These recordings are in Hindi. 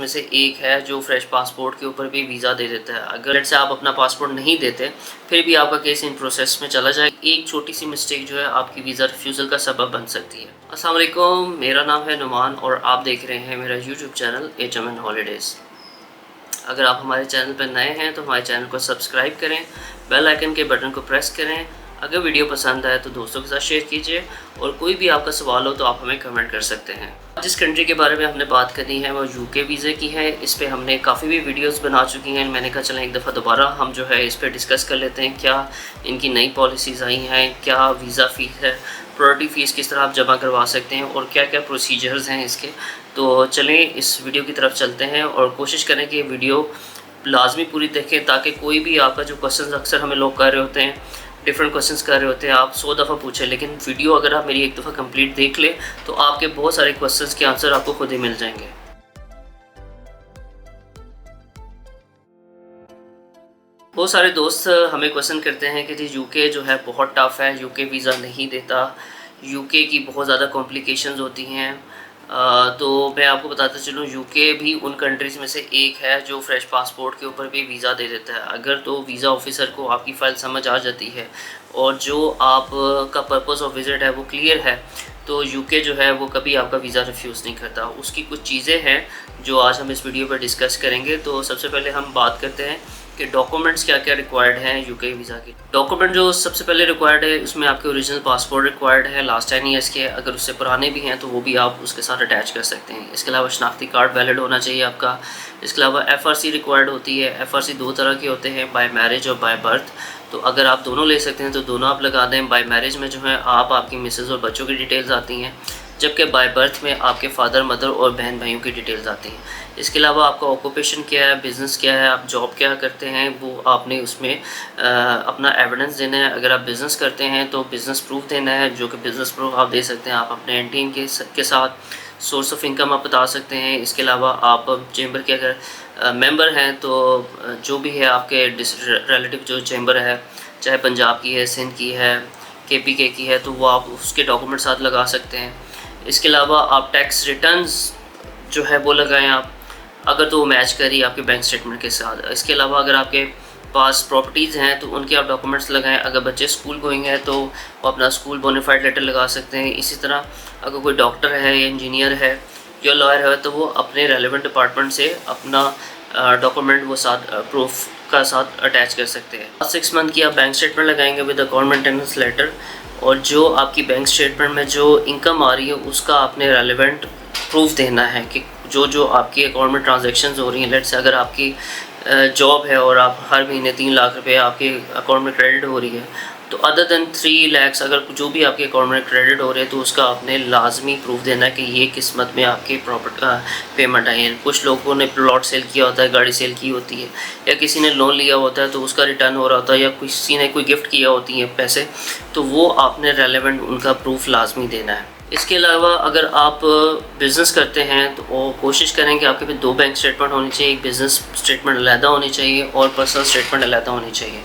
में से एक है जो फ्रेश पासपोर्ट के ऊपर भी वीज़ा दे देता है। अगर लेट्स से आप अपना पासपोर्ट नहीं देते फिर भी आपका केस इन प्रोसेस में चला जाए, एक छोटी सी मिस्टेक जो है आपकी वीज़ा रिफ्यूज़ल का सबब बन सकती है। अस्सलाम वालेकुम, मेरा नाम है नुमान और आप देख रहे हैं मेरा यूट्यूब चैनल HMN हॉलीडेज़। अगर आप हमारे चैनल पर नए हैं तो हमारे चैनल को सब्सक्राइब करें, बेल आइकन के बटन को प्रेस करें। अगर वीडियो पसंद आए तो दोस्तों के साथ शेयर कीजिए और कोई भी आपका सवाल हो तो आप हमें कमेंट कर सकते हैं। जिस कंट्री के बारे में हमने बात करनी है वो यूके वीज़े की है। इस पे हमने काफ़ी भी वीडियोस बना चुकी हैं। मैंने कहा चलें एक दफ़ा दोबारा हम जो है इस पे डिस्कस कर लेते हैं, क्या इनकी नई पॉलिसीज़ आई हैं, क्या वीज़ा फ़ीस है, प्रायोरिटी फ़ीस किस तरह आप जमा करवा सकते हैं और क्या क्या प्रोसीजर्स हैं इसके। तो चलें इस वीडियो की तरफ चलते हैं और कोशिश करें कि वीडियो लाजमी पूरी देखें ताकि कोई भी आपका जो क्वेश्चन अक्सर हमें लोग कर रहे होते हैं, डिफरेंट क्वेश्चंस कर रहे होते हैं, आप 100 दफ़ा पूछें, लेकिन वीडियो अगर आप मेरी एक दफ़ा कंप्लीट देख लें तो आपके बहुत सारे क्वेश्चंस के आंसर आपको खुद ही मिल जाएंगे। बहुत सारे दोस्त हमें क्वेश्चन करते हैं कि जी यूके जो है बहुत टफ़ है, यूके वीज़ा नहीं देता, यूके की बहुत ज़्यादा कॉम्प्लिकेशंस होती हैं। तो मैं आपको बताता चलूँ, यूके भी उन कंट्रीज़ में से एक है जो फ्रेश पासपोर्ट के ऊपर भी वीज़ा दे देता है। अगर तो वीज़ा ऑफिसर को आपकी फ़ाइल समझ आ जाती है और जो आप का पर्पस ऑफ विज़िट है वो क्लियर है तो यूके जो है वो कभी आपका वीज़ा रिफ्यूज़ नहीं करता। उसकी कुछ चीज़ें हैं जो आज हम इस वीडियो पर डिस्कस करेंगे। तो सबसे पहले हम बात करते हैं कि डॉक्यूमेंट्स क्या क्या रिक्वायर्ड हैं यूके वीज़ा के। डॉक्यूमेंट जो सबसे पहले रिक्वायर्ड है उसमें आपके ओरिजिनल पासपोर्ट रिक्वायर्ड है लास्ट 10 ईयर्स के। अगर उससे पुराने भी हैं तो वो भी आप उसके साथ अटैच कर सकते हैं। इसके अलावा शनाख्ती कार्ड वैलिड होना चाहिए आपका। इसके अलावा FRC रिक्वायर्ड होती है। FRC दो तरह के होते हैं, बाय मैरिज और बाय बर्थ। तो अगर आप दोनों ले सकते हैं तो दोनों आप लगा दें। बाय मैरिज में जो है आप आपकी मिसेज़ और बच्चों की डिटेल्स आती हैं, जबकि बाय बर्थ में आपके फादर मदर और बहन भाइयों की डिटेल्स आती हैं। इसके अलावा आपका ऑक्यूपेशन क्या है, बिज़नेस क्या है, आप जॉब क्या करते हैं, वो आपने उसमें अपना एविडेंस देना है। अगर आप बिज़नेस करते हैं तो बिज़नेस प्रूफ देना है, जो कि बिज़नेस प्रूफ आप दे सकते हैं आप अपने एनटीन के साथ। सोर्स ऑफ इनकम आप बता सकते हैं। इसके अलावा आप चेंबर के अगर मेंबर हैं तो जो भी है आपके रिलेटिव जो चेंबर है, चाहे पंजाब की है, सिंध की है, KPK की है, तो वो आप उसके डॉक्यूमेंट साथ लगा सकते हैं। इसके अलावा आप टैक्स रिटर्न्स जो है वो लगाएं आप, अगर तो वो मैच करी आपके बैंक स्टेटमेंट के साथ। इसके अलावा अगर आपके पास प्रॉपर्टीज़ हैं तो उनके आप डॉक्यूमेंट्स लगाएं। अगर बच्चे स्कूल गोइंग है तो वो अपना स्कूल बोनाफाइड लेटर लगा सकते हैं। इसी तरह अगर कोई डॉक्टर है या इंजीनियर है या लॉयर है तो वो अपने रेलेवेंट डिपार्टमेंट से अपना डॉक्यूमेंट वो साथ प्रूफ का साथ अटैच कर सकते हैं। 6 मंथ की आप बैंक स्टेटमेंट लगाएंगे विद अकाउंट मेंटेनेंस लेटर, और जो आपकी बैंक स्टेटमेंट में जो इनकम आ रही है उसका आपने रेलेवेंट प्रूफ देना है कि जो आपकी अकाउंट में ट्रांजैक्शंस हो रही हैं। लेट्स से अगर आपकी जॉब है और आप हर महीने 3 लाख रुपए आपके अकाउंट में क्रेडिट हो रही है, तो अदर दैन 3 लाख अगर जो भी आपके अकाउंट में क्रेडिट हो रहे हैं तो उसका आपने लाजमी प्रूफ देना है कि ये किस्मत में आपके प्रॉपर्टी पेमेंट आई है। कुछ लोगों ने प्लॉट सेल किया होता है, गाड़ी सेल की होती है, या किसी ने लोन लिया होता है तो उसका रिटर्न हो रहा होता है, या किसी ने कोई गिफ्ट किया होती है पैसे, तो वो आपने रेलेवेंट उनका प्रूफ लाजमी देना है। इसके अलावा अगर आप बिज़नेस करते हैं तो कोशिश करें कि आपके पास 2 बैंक स्टेटमेंट होनी चाहिए। एक बिज़नेस स्टेटमेंट अलहदा होनी चाहिए और पर्सनल स्टेटमेंट अलहदा होनी चाहिए।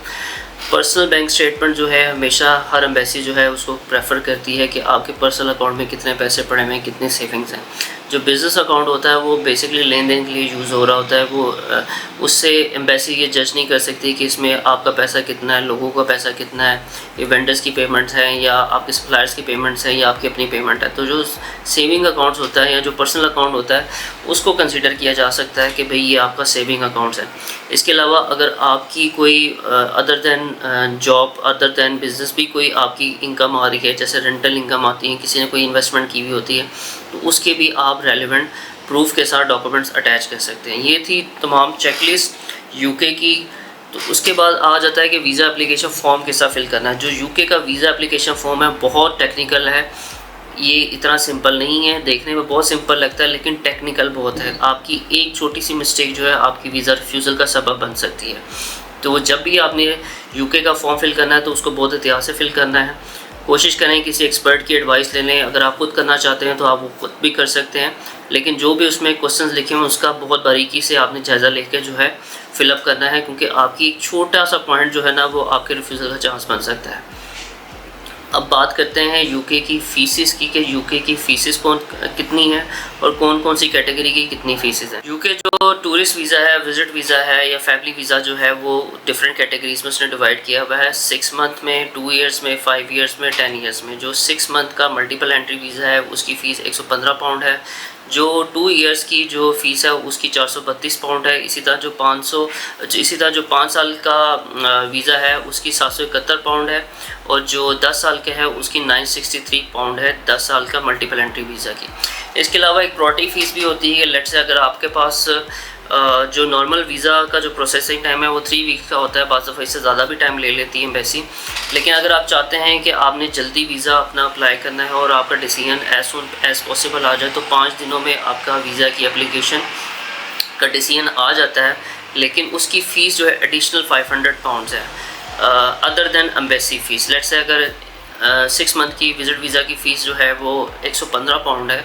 पर्सनल बैंक स्टेटमेंट जो है हमेशा हर एम्बेसी जो है उसको प्रेफर करती है कि आपके पर्सनल अकाउंट में कितने पैसे पड़े हुए हैं, कितने सेविंग्स हैं। जो बिज़नेस अकाउंट होता है वो बेसिकली लेन देन के लिए यूज़ हो रहा होता है। वो उससे एम्बेसी ये जज नहीं कर सकती कि इसमें आपका पैसा कितना है, लोगों का पैसा कितना है, ये वेंडर्स की पेमेंट्स हैं या आपके सप्लायर्स की पेमेंट्स हैं या आपकी अपनी पेमेंट है। तो जो सेविंग अकाउंट्स होता है या जो पर्सनल अकाउंट होता है उसको कंसिडर किया जा सकता है कि भाई ये आपका सेविंग अकाउंट्स है। इसके अलावा अगर आपकी कोई other than job, other than business भी कोई आपकी इनकम आ रही है, जैसे रेंटल इनकम आती है, किसी ने कोई इन्वेस्टमेंट की हुई होती है, तो उसके भी आप रेलेवेंट प्रूफ के साथ डॉक्यूमेंट्स अटैच कर सकते हैं। ये थी तमाम चेकलिस्ट यूके की। तो उसके बाद आ जाता है कि वीज़ा एप्लीकेशन फ़ॉर्म किस तरह फिल करना है। जो यूके का वीज़ा एप्लीकेशन फ़ॉर्म है बहुत टेक्निकल है, ये इतना सिंपल नहीं है। देखने में बहुत सिंपल लगता है लेकिन टेक्निकल बहुत है। आपकी एक छोटी सी मिस्टेक जो है आपकी वीज़ा रिफ्यूज़ल का सबब बन सकती है। तो जब भी आपने यूके का फॉर्म फिल करना है तो उसको बहुत एहतियात से फिल करना है। कोशिश करें किसी एक्सपर्ट की एडवाइस ले लें। अगर आप खुद करना चाहते हैं तो आप वो खुद भी कर सकते हैं, लेकिन जो भी उसमें क्वेश्चंस लिखे हुए हैं उसका बहुत बारीकी से आपने जायज़ा लेकर जो है फिलअप करना है, क्योंकि आपकी एक छोटा सा पॉइंट जो है ना वो आपके रिफ्यूज़ल का चांस बन सकता है। अब बात करते हैं यूके की फ़ीसिस की कि यूके की फ़ीसिस कितनी है और कौन कौन सी कैटेगरी की कितनी फ़ीसिस है। यूके जो टूरिस्ट वीज़ा है, विज़िट वीज़ा है या फैमिली वीज़ा जो है वो डिफरेंट कैटेगरीज़ में उसने डिवाइड किया हुआ है। 6 मंथ में, 2 ईयर्स में, 5 ईयर्स में, 10 ईयर्स में। जो 6 मंथ का मल्टीपल एंट्री वीज़ा है उसकी फ़ीस 115 पाउंड है। जो 2 ईयर्स की जो फ़ीस है उसकी 432 पाउंड है। इसी तरह जो 5 साल का वीज़ा है उसकी 771 पाउंड है और जो 10 साल के है उसकी 963 पाउंड है 10 साल का मल्टीपल एंट्री वीज़ा की। इसके अलावा एक प्रायोरिटी फ़ीस भी होती है। लेट्स से अगर आपके पास जो नॉर्मल वीज़ा का जो प्रोसेसिंग टाइम है वो 3 वीक का होता है, बाज़ दफ़ा इससे ज़्यादा भी टाइम ले लेती है एम्बेसी। लेकिन अगर आप चाहते हैं कि आपने जल्दी वीज़ा अपना अप्लाई करना है और आपका decision as soon as possible आ जाए तो 5 दिनों में आपका वीज़ा की एप्लीकेशन का डिसीजन आ जाता है। लेकिन उसकी फ़ीस जो है एडिशनल 500 पाउंड्स है other than embassy fees. Let's say अगर 6 मंथ की विज़िट वीज़ा की फ़ीस जो है वो 115 पाउंड है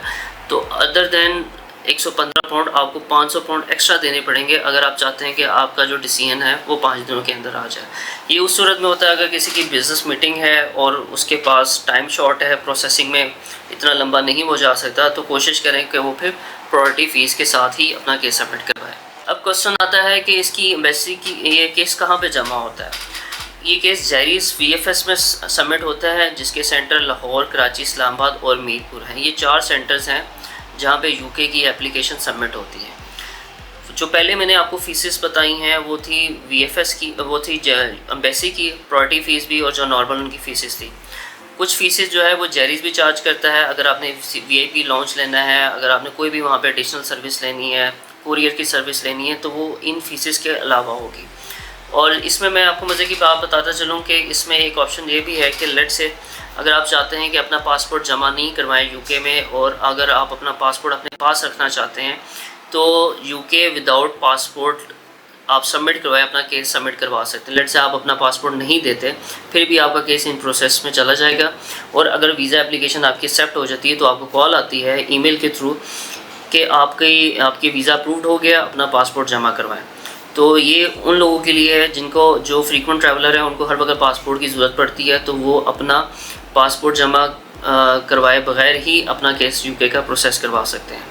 तो अदर दैन 115 पाउंड आपको 500 पाउंड एक्स्ट्रा देने पड़ेंगे अगर आप चाहते हैं कि आपका जो डिसीजन है वो 5 दिनों के अंदर आ जाए। ये उस सूरत में होता है अगर किसी की बिज़नेस मीटिंग है और उसके पास टाइम शॉर्ट है, प्रोसेसिंग में इतना लंबा नहीं वो जा सकता, तो कोशिश करें कि वो फिर प्रायोरिटी फ़ीस के साथ ही अपना केस सबमिट करवाएं। अब क्वेश्चन आता है कि इसकी एम्बेसी की ये केस कहाँ पर जमा होता है। ये केस जैरीस VFS में सबमिट होता है जिसके सेंटर लाहौर, कराची, इस्लामाबाद और मीरपुर हैं। ये 4 सेंटर्स हैं जहाँ पे यूके की एप्लीकेशन सबमिट होती है। जो पहले मैंने आपको फ़ीसेस बताई हैं वो थी VFS की, वो थी एम्बेसी की प्रायोरिटी फ़ीस भी और जो नॉर्मल उनकी फ़ीसेस थी। कुछ फ़ीसेस जो है वो जैरीस भी चार्ज करता है अगर आपने VIP लॉन्च लेना है, अगर आपने कोई भी वहाँ पे एडिशनल सर्विस लेनी है, कुरियर की सर्विस लेनी है तो वो इन फ़ीसेस के अलावा होगी। और इसमें मैं आपको मज़े की बात बताता चलूँ कि इसमें एक ऑप्शन ये भी है कि लेट से अगर आप चाहते हैं कि अपना पासपोर्ट जमा नहीं करवाएं यूके में और अगर आप अपना पासपोर्ट अपने पास रखना चाहते हैं तो यूके विदाउट पासपोर्ट आप सबमिट करवाएं, अपना केस सबमिट करवा सकते हैं। लेट से आप अपना पासपोर्ट नहीं देते फिर भी आपका केस इन प्रोसेस में चला जाएगा और अगर वीज़ा एप्लीकेशन आपकी एक्सेप्ट हो जाती है तो आपको कॉल आती है ईमेल के थ्रू कि आपकी वीज़ा अप्रूव्ड हो गया, अपना पासपोर्ट जमा करवाएँ। तो ये उन लोगों के लिए है जिनको जो फ्रीक्वेंट ट्रैवलर हैं उनको हर वक्त पासपोर्ट की ज़रूरत पड़ती है तो वो अपना पासपोर्ट जमा करवाए बगैर ही अपना केस यूके का प्रोसेस करवा सकते हैं।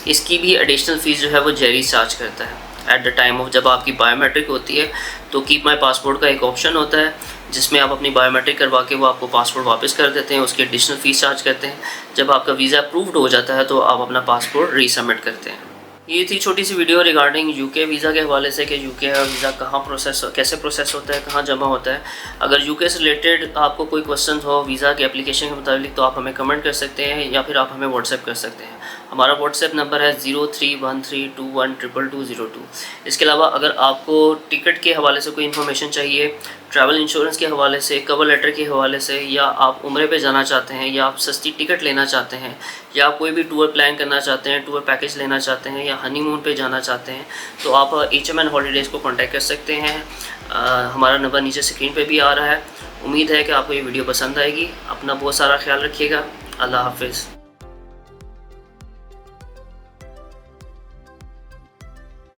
इसकी भी एडिशनल फ़ीस जो है वो जेरी चार्ज करता है एट द टाइम ऑफ जब आपकी बायोमेट्रिक होती है तो कीप माई पासपोर्ट का एक ऑप्शन होता है जिसमें आप अपनी बायोमेट्रिक करवा के वो आपको पासपोर्ट वापस कर देते हैं, उसकी एडिशनल फ़ीस चार्ज करते हैं। जब आपका वीज़ा अप्रूव्ड हो जाता है तो आप अपना पासपोर्ट रीसबमिट करते हैं। ये थी छोटी सी वीडियो रिगार्डिंग यूके वीज़ा के हवाले से कि यूके का वीज़ा कैसे प्रोसेस होता है, कहाँ जमा होता है। अगर यूके से रिलेटेड आपको कोई क्वेश्चन हो वीज़ा के एप्लीकेशन के मुताबिक तो आप हमें कमेंट कर सकते हैं या फिर आप हमें व्हाट्सएप कर सकते हैं। हमारा व्हाट्सएप नंबर है 0313212202। इसके अलावा अगर आपको टिकट के हवाले से कोई इन्फॉर्मेशन चाहिए, ट्रैवल इंश्योरेंस के हवाले से, कवर लेटर के हवाले से, या आप उम्रे पे जाना चाहते हैं या आप सस्ती टिकट लेना चाहते हैं या आप कोई भी टूर प्लान करना चाहते हैं, टूर पैकेज लेना चाहते हैं या हनीमून पे जाना चाहते हैं तो आप HMN हॉलीडेज़ को कांटेक्ट कर सकते हैं। हमारा नंबर नीचे स्क्रीन पे भी आ रहा है। उम्मीद है कि आपको ये वीडियो पसंद आएगी। अपना बहुत सारा ख्याल रखिएगा। अल्लाह हाफिज़।